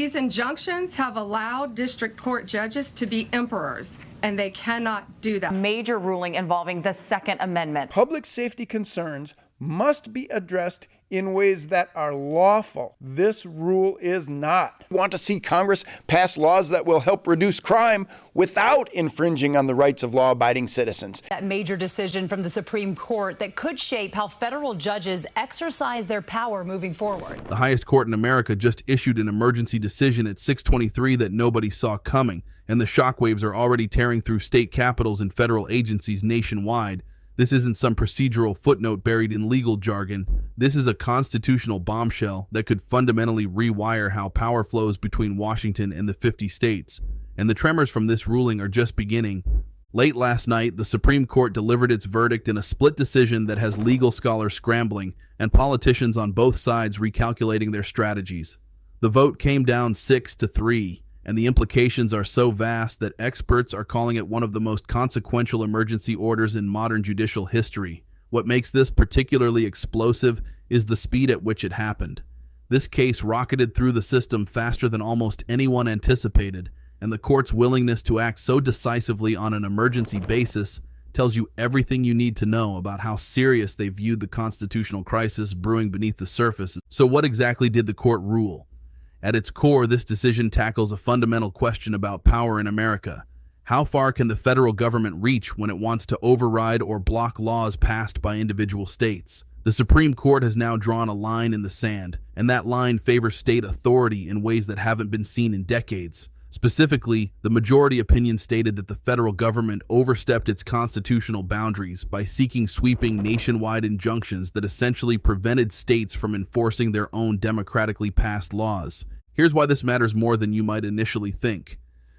These injunctions have allowed district court judges to be emperors, and they cannot do that. Major ruling involving the Second Amendment. Public safety concerns must be addressed in ways that are lawful. This rule is not. We want to see Congress pass laws that will help reduce crime without infringing on the rights of law-abiding citizens. That major decision from the Supreme Court that could shape how federal judges exercise their power moving forward. The highest court in America just issued an emergency decision at 6:23 that nobody saw coming, and the shockwaves are already tearing through state capitals and federal agencies nationwide. This isn't some procedural footnote buried in legal jargon. This is a constitutional bombshell that could fundamentally rewire how power flows between Washington and the 50 states. And the tremors from this ruling are just beginning. Late last night, the Supreme Court delivered its verdict in a split decision that has legal scholars scrambling and politicians on both sides recalculating their strategies. The vote came down 6-3. And the implications are so vast that experts are calling it one of the most consequential emergency orders in modern judicial history. What makes this particularly explosive is the speed at which it happened. This case rocketed through the system faster than almost anyone anticipated, and the court's willingness to act so decisively on an emergency basis tells you everything you need to know about how serious they viewed the constitutional crisis brewing beneath the surface. So what exactly did the court rule? At its core, this decision tackles a fundamental question about power in America. How far can the federal government reach when it wants to override or block laws passed by individual states? The Supreme Court has now drawn a line in the sand, and that line favors state authority in ways that haven't been seen in decades. Specifically, the majority opinion stated that the federal government overstepped its constitutional boundaries by seeking sweeping nationwide injunctions that essentially prevented states from enforcing their own democratically passed laws. Here's why this matters more than you might initially think.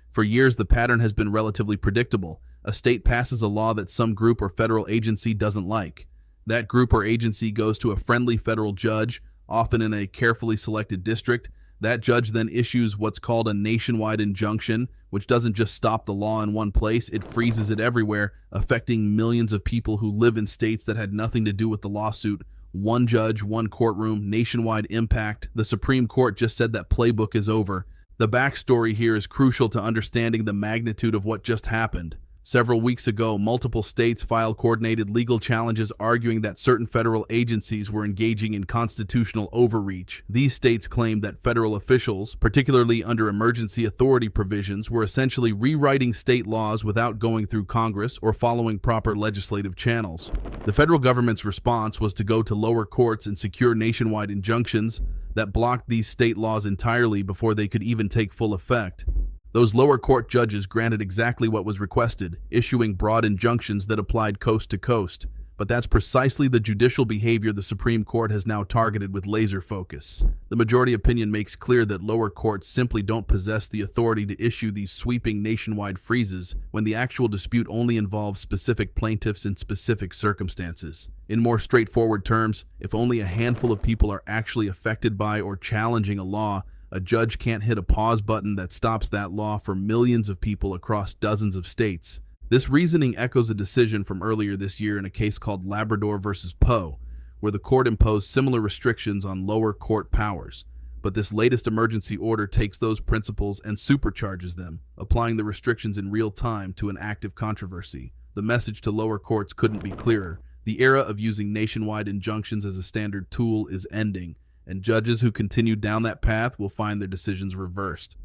For years, the pattern has been relatively predictable. A state passes a law that some group or federal agency doesn't like. That group or agency goes to a friendly federal judge, often in a carefully selected district. That judge then issues what's called a nationwide injunction, which doesn't just stop the law in one place, it freezes it everywhere, affecting millions of people who live in states that had nothing to do with the lawsuit. One judge, one courtroom, nationwide impact. The Supreme Court just said that playbook is over. The backstory here is crucial to understanding the magnitude of what just happened. Several weeks ago, multiple states filed coordinated legal challenges arguing that certain federal agencies were engaging in constitutional overreach. These states claimed that federal officials, particularly under emergency authority provisions, were essentially rewriting state laws without going through Congress or following proper legislative channels. The federal government's response was to go to lower courts and secure nationwide injunctions that blocked these state laws entirely before they could even take full effect. Those lower court judges granted exactly what was requested, issuing broad injunctions that applied coast to coast. But that's precisely the judicial behavior the Supreme Court has now targeted with laser focus. The majority opinion makes clear that lower courts simply don't possess the authority to issue these sweeping nationwide freezes when the actual dispute only involves specific plaintiffs in specific circumstances. In more straightforward terms, if only a handful of people are actually affected by or challenging a law, a judge can't hit a pause button that stops that law for millions of people across dozens of states. This reasoning echoes a decision from earlier this year in a case called Labrador versus Poe, where the court imposed similar restrictions on lower court powers. But this latest emergency order takes those principles and supercharges them, applying the restrictions in real time to an active controversy. The message to lower courts couldn't be clearer. The era of using nationwide injunctions as a standard tool is ending, and judges who continue down that path will find their decisions reversed.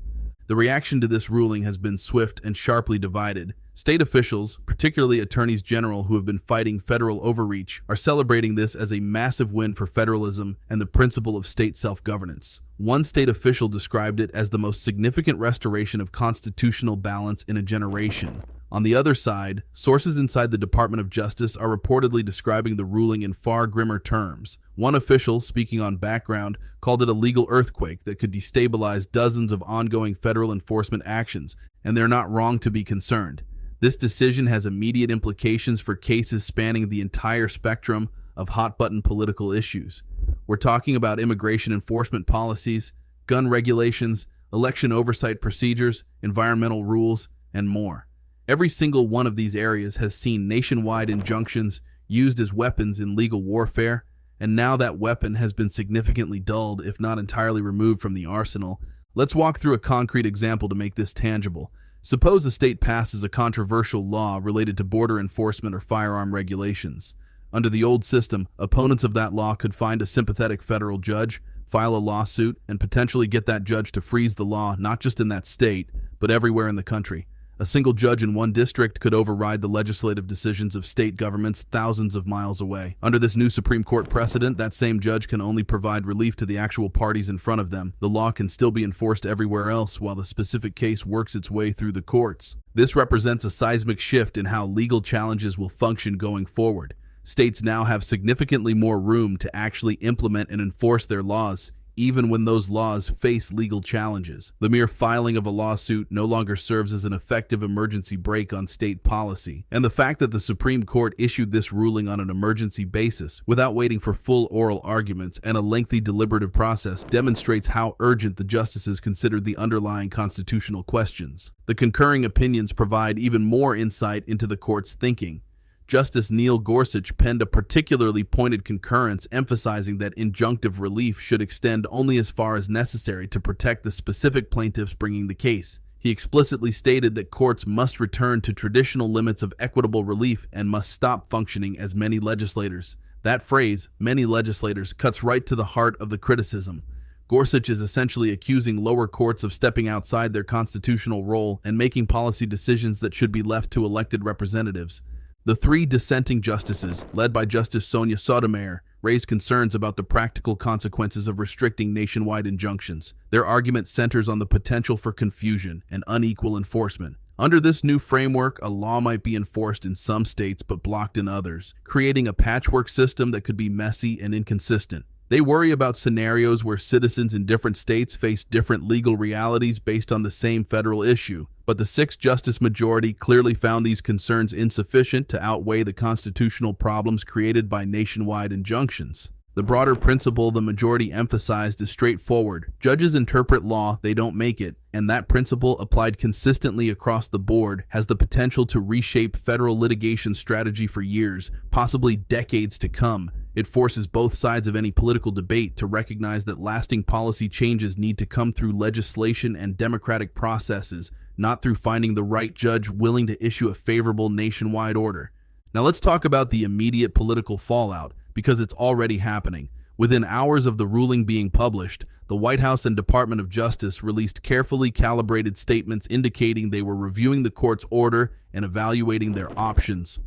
The reaction to this ruling has been swift and sharply divided. State officials, particularly attorneys general who have been fighting federal overreach, are celebrating this as a massive win for federalism and the principle of state self-governance. One state official described it as the most significant restoration of constitutional balance in a generation. On the other side, sources inside the Department of Justice are reportedly describing the ruling in far grimmer terms. One official, speaking on background, called it a legal earthquake that could destabilize dozens of ongoing federal enforcement actions, and they're not wrong to be concerned. This decision has immediate implications for cases spanning the entire spectrum of hot-button political issues. We're talking about immigration enforcement policies, gun regulations, election oversight procedures, environmental rules, and more. Every single one of these areas has seen nationwide injunctions used as weapons in legal warfare, and now that weapon has been significantly dulled, if not entirely removed from the arsenal, Let's walk through a concrete example to make this tangible. Suppose a state passes a controversial law related to border enforcement or firearm regulations. Under the old system, opponents of that law could find a sympathetic federal judge, file a lawsuit, and potentially get that judge to freeze the law not just in that state, but everywhere in the country. A single judge in one district could override the legislative decisions of state governments thousands of miles away. Under this new Supreme Court precedent, that same judge can only provide relief to the actual parties in front of them. The law can still be enforced everywhere else while the specific case works its way through the courts. This represents a seismic shift in how legal challenges will function going forward. States now have significantly more room to actually implement and enforce their laws, even when those laws face legal challenges. The mere filing of a lawsuit no longer serves as an effective emergency brake on state policy. And the fact that the Supreme Court issued this ruling on an emergency basis, without waiting for full oral arguments and a lengthy deliberative process, demonstrates how urgent the justices considered the underlying constitutional questions. The concurring opinions provide even more insight into the court's thinking. Justice Neil Gorsuch penned a particularly pointed concurrence emphasizing that injunctive relief should extend only as far as necessary to protect the specific plaintiffs bringing the case. He explicitly stated that courts must return to traditional limits of equitable relief and must stop functioning as many legislators. That phrase, many legislators, cuts right to the heart of the criticism. Gorsuch is essentially accusing lower courts of stepping outside their constitutional role and making policy decisions that should be left to elected representatives. The three dissenting justices, led by Justice Sonia Sotomayor, raised concerns about the practical consequences of restricting nationwide injunctions. Their argument centers on the potential for confusion and unequal enforcement. Under this new framework, a law might be enforced in some states but blocked in others, creating a patchwork system that could be messy and inconsistent. They worry about scenarios where citizens in different states face different legal realities based on the same federal issue. But the six-justice majority clearly found these concerns insufficient to outweigh the constitutional problems created by nationwide injunctions. The broader principle the majority emphasized is straightforward. Judges interpret law, they don't make it, and that principle, applied consistently across the board, has the potential to reshape federal litigation strategy for years, possibly decades to come. It forces both sides of any political debate to recognize that lasting policy changes need to come through legislation and democratic processes, not through finding the right judge willing to issue a favorable nationwide order. Now let's talk about the immediate political fallout, because it's already happening. Within hours of the ruling being published, the White House and Department of Justice released carefully calibrated statements indicating they were reviewing the court's order and evaluating their options.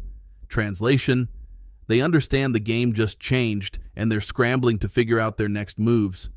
Translation: they understand the game just changed, and they're scrambling to figure out their next moves.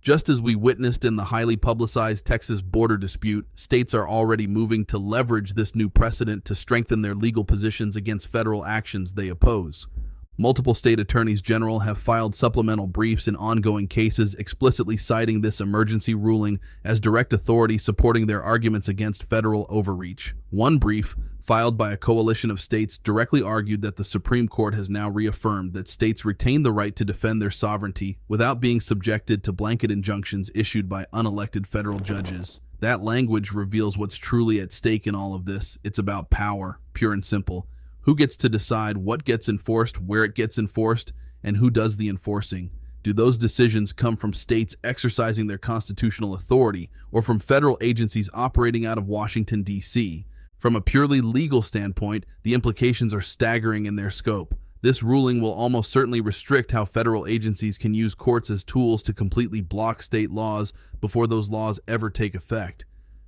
Just as we witnessed in the highly publicized Texas border dispute, states are already moving to leverage this new precedent to strengthen their legal positions against federal actions they oppose. Multiple state attorneys general have filed supplemental briefs in ongoing cases explicitly citing this emergency ruling as direct authority supporting their arguments against federal overreach. One brief, filed by a coalition of states, directly argued that the Supreme Court has now reaffirmed that states retain the right to defend their sovereignty without being subjected to blanket injunctions issued by unelected federal judges. That language reveals what's truly at stake in all of this. It's about power, pure and simple. Who gets to decide what gets enforced, where it gets enforced, and who does the enforcing? Do those decisions come from states exercising their constitutional authority or from federal agencies operating out of Washington, D.C.? From a purely legal standpoint, the implications are staggering in their scope. This ruling will almost certainly restrict how federal agencies can use courts as tools to completely block state laws before those laws ever take effect.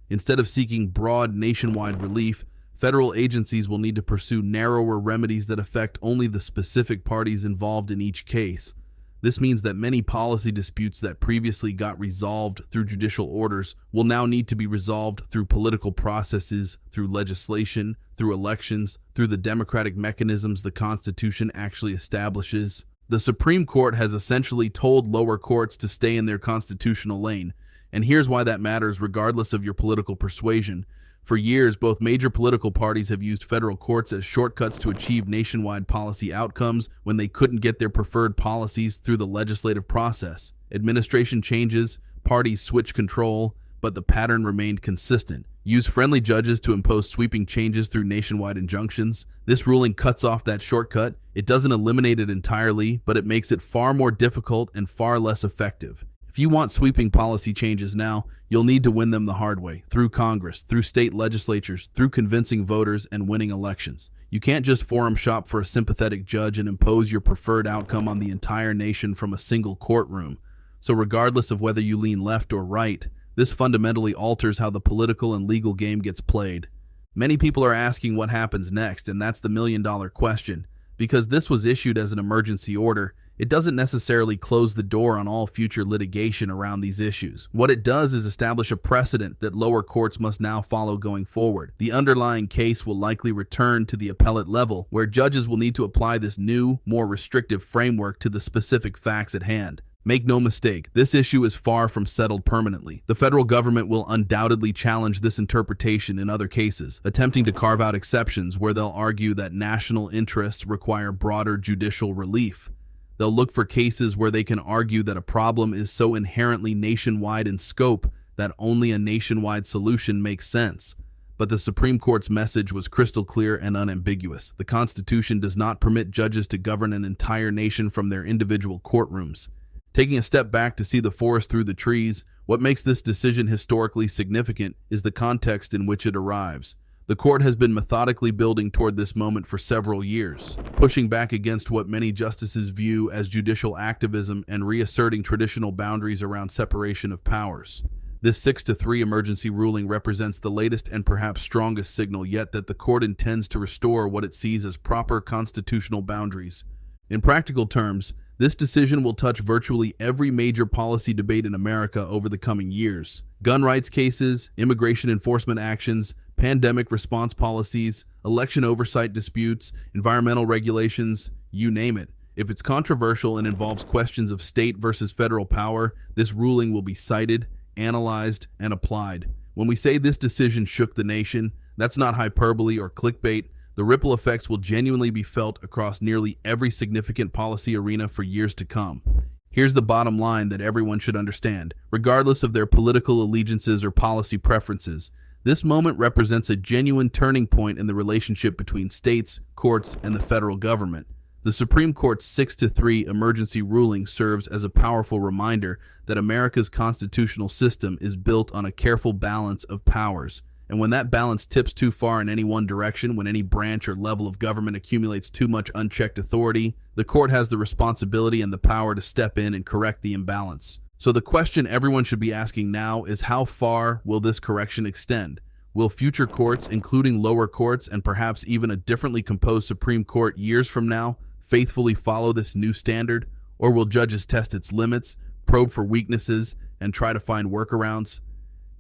Instead of seeking broad nationwide relief, federal agencies will need to pursue narrower remedies that affect only the specific parties involved in each case. This means that many policy disputes that previously got resolved through judicial orders will now need to be resolved through political processes, through legislation, through elections, through the democratic mechanisms the Constitution actually establishes. The Supreme Court has essentially told lower courts to stay in their constitutional lane, and here's why that matters regardless of your political persuasion. For years, both major political parties have used federal courts as shortcuts to achieve nationwide policy outcomes when they couldn't get their preferred policies through the legislative process. Administration changes, parties switch control, but the pattern remained consistent. Use friendly judges to impose sweeping changes through nationwide injunctions. This ruling cuts off that shortcut. It doesn't eliminate it entirely, but it makes it far more difficult and far less effective. If you want sweeping policy changes now, you'll need to win them the hard way, through Congress, through state legislatures, through convincing voters and winning elections. You can't just forum shop for a sympathetic judge and impose your preferred outcome on the entire nation from a single courtroom. So regardless of whether you lean left or right, this fundamentally alters how the political and legal game gets played. Many people are asking what happens next, and that's the million-dollar question. Because this was issued as an emergency order, it doesn't necessarily close the door on all future litigation around these issues. What it does is establish a precedent that lower courts must now follow going forward. The underlying case will likely return to the appellate level, where judges will need to apply this new, more restrictive framework to the specific facts at hand. Make no mistake, this issue is far from settled permanently. The federal government will undoubtedly challenge this interpretation in other cases, attempting to carve out exceptions where they'll argue that national interests require broader judicial relief. They'll look for cases where they can argue that a problem is so inherently nationwide in scope that only a nationwide solution makes sense. But the Supreme Court's message was crystal clear and unambiguous. The Constitution does not permit judges to govern an entire nation from their individual courtrooms. Taking a step back to see the forest through the trees, what makes this decision historically significant is the context in which it arrives. The court has been methodically building toward this moment for several years, pushing back against what many justices view as judicial activism and reasserting traditional boundaries around separation of powers. This 6-3 emergency ruling represents the latest and perhaps strongest signal yet that the court intends to restore what it sees as proper constitutional boundaries. In practical terms, this decision will touch virtually every major policy debate in America over the coming years. Gun rights cases, immigration enforcement actions, pandemic response policies, election oversight disputes, environmental regulations, you name it. If it's controversial and involves questions of state versus federal power, this ruling will be cited, analyzed, and applied. When we say this decision shook the nation, that's not hyperbole or clickbait. The ripple effects will genuinely be felt across nearly every significant policy arena for years to come. Here's the bottom line that everyone should understand. Regardless of their political allegiances or policy preferences, this moment represents a genuine turning point in the relationship between states, courts, and the federal government. The Supreme Court's 6-3 emergency ruling serves as a powerful reminder that America's constitutional system is built on a careful balance of powers. And when that balance tips too far in any one direction, when any branch or level of government accumulates too much unchecked authority, the court has the responsibility and the power to step in and correct the imbalance. So the question everyone should be asking now is, how far will this correction extend? Will future courts, including lower courts and perhaps even a differently composed Supreme Court years from now, faithfully follow this new standard? Or will judges test its limits, probe for weaknesses, and try to find workarounds?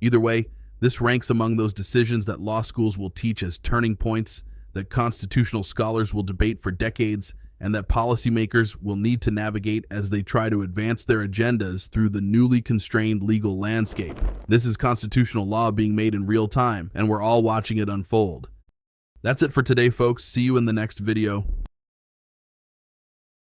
Either way, this ranks among those decisions that law schools will teach as turning points, that constitutional scholars will debate for decades, and that policymakers will need to navigate as they try to advance their agendas through the newly constrained legal landscape. This is constitutional law being made in real time, and we're all watching it unfold. That's it for today, folks. See you in the next video.